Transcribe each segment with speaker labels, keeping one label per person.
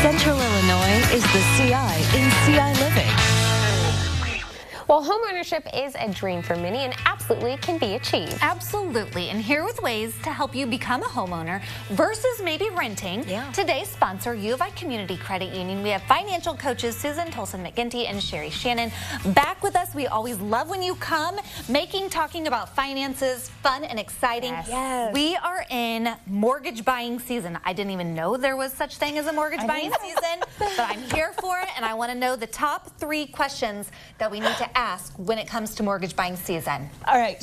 Speaker 1: Central Illinois is the CI in ciLiving.
Speaker 2: Well, homeownership is a dream for many and absolutely can be achieved.
Speaker 3: Absolutely. And here with ways to help you become a homeowner versus maybe renting.
Speaker 2: Yeah.
Speaker 3: Today's sponsor, U of I Community Credit Union. We have financial coaches Susan Tolson-McGinty and Sherry Shannon back with us. We always love when you come, talking about finances fun and exciting.
Speaker 2: Yes.
Speaker 3: We are in mortgage buying season. I didn't even know there was such thing as a mortgage buying season, but I'm here for it, and I want to know the top 3 questions that we need to ask when it comes to mortgage buying season.
Speaker 4: All right.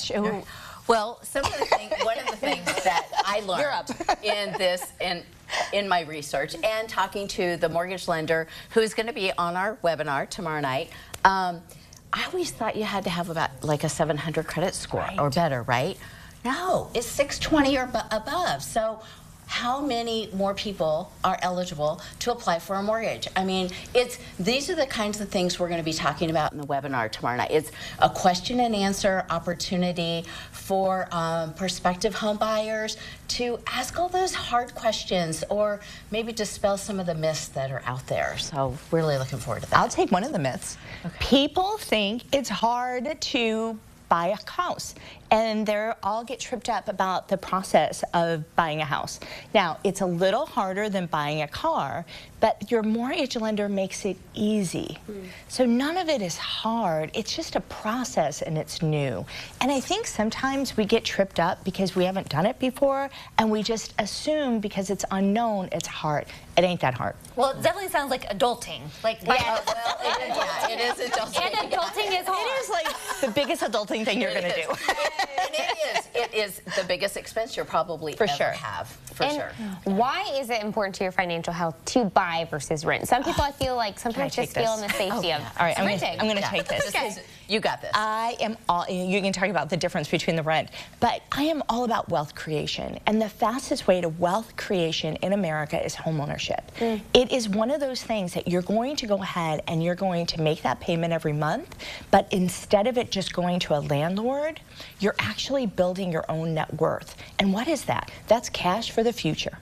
Speaker 5: Well, one of the things that I learned in my research and talking to the mortgage lender who's going to be on our webinar tomorrow night, I always thought you had to have about like a 700 credit score or better, right? No, it's 620 or above. So how many more people are eligible to apply for a mortgage? I mean, these are the kinds of things we're going to be talking about in the webinar tomorrow night. It's a question and answer opportunity for prospective home buyers to ask all those hard questions or maybe dispel some of the myths that are out there. So really looking forward to that.
Speaker 4: I'll take one of the myths. Okay. People think it's hard to buy a house, and they all get tripped up about the process of buying a house. Now, it's a little harder than buying a car, but your mortgage lender makes it easy. So none of it is hard. It's just a process, and it's new. And I think sometimes we get tripped up because we haven't done it before, and we just assume because it's unknown, it's hard. It ain't that hard.
Speaker 3: Well, it definitely sounds like adulting. Like,
Speaker 5: it is adulting.
Speaker 3: And adulting is hard.
Speaker 4: It is like the biggest adulting thing you're going to do.
Speaker 5: It is the biggest expense you'll probably ever have, for sure.
Speaker 2: Why is it important to your financial health to buy versus rent? Some people, I feel like, sometimes just feel in the safety of
Speaker 4: all right, I'm
Speaker 2: renting.
Speaker 4: going to take this.
Speaker 5: Okay. You got this.
Speaker 4: I am all, you can talk about the difference between the rent, but I am all about wealth creation. And the fastest way to wealth creation in America is homeownership. It is one of those things that you're going to go ahead and you're going to make that payment every month, but instead of it just going to a landlord, you're actually building your own net worth. And what is that? That's cash for the future.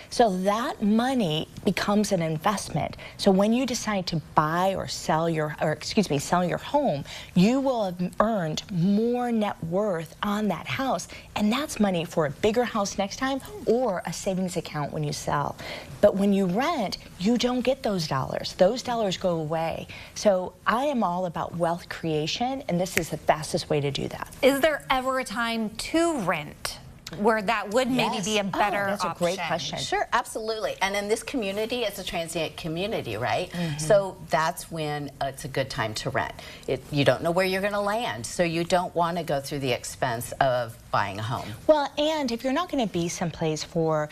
Speaker 4: So that money becomes an investment. So when you decide to buy or sell sell your home, you will have earned more net worth on that house. And that's money for a bigger house next time or a savings account when you sell. But when you rent, you don't get those dollars. Those dollars go away. So I am all about wealth creation, and this is the fastest way to do that.
Speaker 3: Is there ever a time to rent where that would maybe be a better
Speaker 4: that's
Speaker 3: option?
Speaker 4: a great question.
Speaker 5: Sure, absolutely. And in this community, it's a transient community, right? So that's when it's a good time to rent. You don't know where you're going to land, so you don't want to go through the expense of buying a home.
Speaker 4: Well, and if you're not going to be someplace for,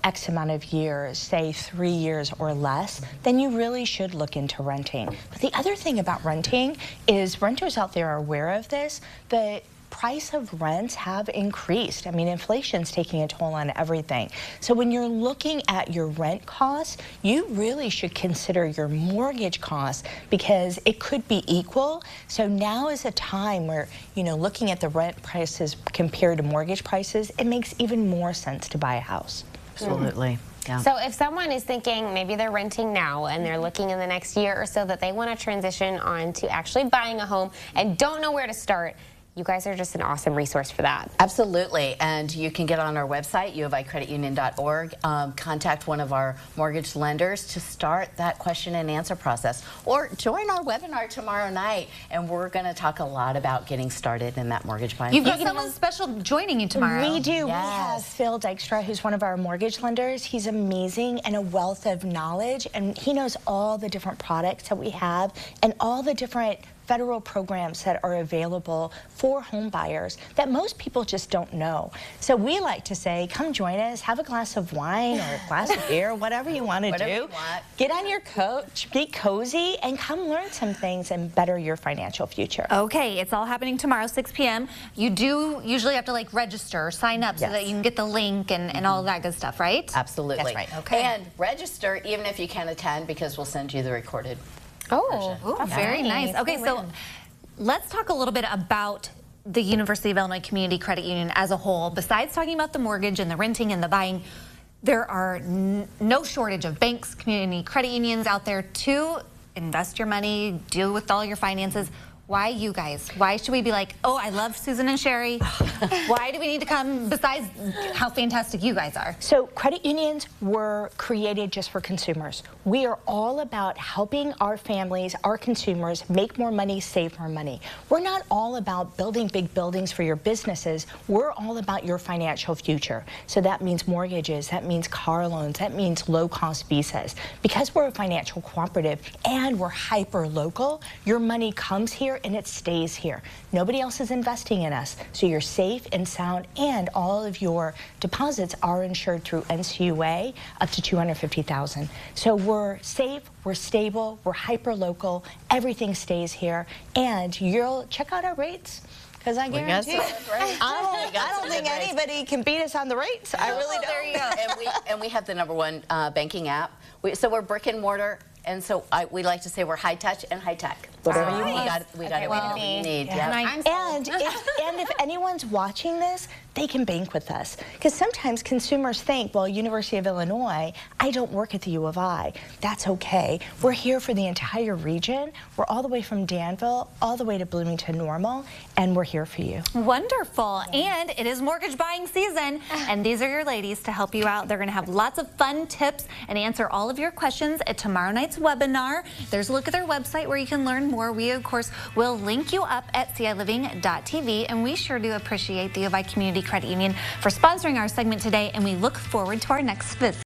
Speaker 4: X amount of years, say 3 years or less, then you really should look into renting. But the other thing about renting is renters out there are aware of this, but price of rents have increased. I mean, inflation's taking a toll on everything. So when you're looking at your rent costs, you really should consider your mortgage costs because it could be equal. So now is a time where, looking at the rent prices compared to mortgage prices, it makes even more sense to buy a house.
Speaker 5: Absolutely. Yeah.
Speaker 2: So if someone is thinking maybe they're renting now and they're looking in the next year or so that they want to transition on to actually buying a home and don't know where to start, you guys are just an awesome resource for that.
Speaker 5: Absolutely, and you can get on our website, uoficreditunion.org, contact one of our mortgage lenders to start that question and answer process, or join our webinar tomorrow night, and we're going to talk a lot about getting started in that mortgage buying.
Speaker 3: You've got someone special joining you tomorrow.
Speaker 4: We do. Yes. We have Phil Dykstra, who's one of our mortgage lenders. He's amazing and a wealth of knowledge, and he knows all the different products that we have and all the different federal programs that are available for home buyers that most people just don't know. So we like to say, come join us, have a glass of wine or a glass of beer, whatever you want to do. Get on your couch, be cozy, and come learn some things and better your financial future.
Speaker 3: Okay, it's all happening tomorrow, 6 p.m. You do usually have to register, sign up so that you can get the link and all of that good stuff, right?
Speaker 5: Absolutely.
Speaker 4: That's right.
Speaker 5: Okay. And register even if you can't attend because we'll send you the recorded version.
Speaker 3: Very nice. Okay, so let's talk a little bit about the University of Illinois Community Credit Union as a whole. Besides talking about the mortgage and the renting and the buying, There are no shortage of banks, community credit unions out there to invest your money, deal with all your finances. Why you guys? Why should we be like, oh, I love Susan and Sherry? Why do we need to come besides how fantastic you guys are?
Speaker 4: So credit unions were created just for consumers. We are all about helping our families, our consumers, make more money, save more money. We're not all about building big buildings for your businesses. We're all about your financial future. So that means mortgages, that means car loans, that means low-cost visas. Because we're a financial cooperative and we're hyper-local, your money comes here and it stays here. Nobody else is investing in us. So you're safe and sound, and all of your deposits are insured through NCUA up to $250,000. So we're safe, we're stable, we're hyper-local, everything stays here, and you'll check out our rates. Because I guarantee I don't think anybody can beat us on the rates. I really don't.
Speaker 5: There you go. And we have the #1 banking app. So we're brick and mortar. And so we like to say we're high touch and high tech. Whatever you need, we got everything you need.
Speaker 4: Yeah. And if anyone's watching this, they can bank with us. Because sometimes consumers think, well, University of Illinois, I don't work at the U of I. That's okay. We're here for the entire region. We're all the way from Danville, all the way to Bloomington Normal, and we're here for you.
Speaker 3: Wonderful. And it is mortgage buying season, and these are your ladies to help you out. They're going to have lots of fun tips and answer all of your questions at tomorrow night's webinar. There's a look at their website where you can learn more. We, of course, will link you up at ciLiving.tv, and we sure do appreciate the U of I Community Credit Union for sponsoring our segment today, and we look forward to our next visit.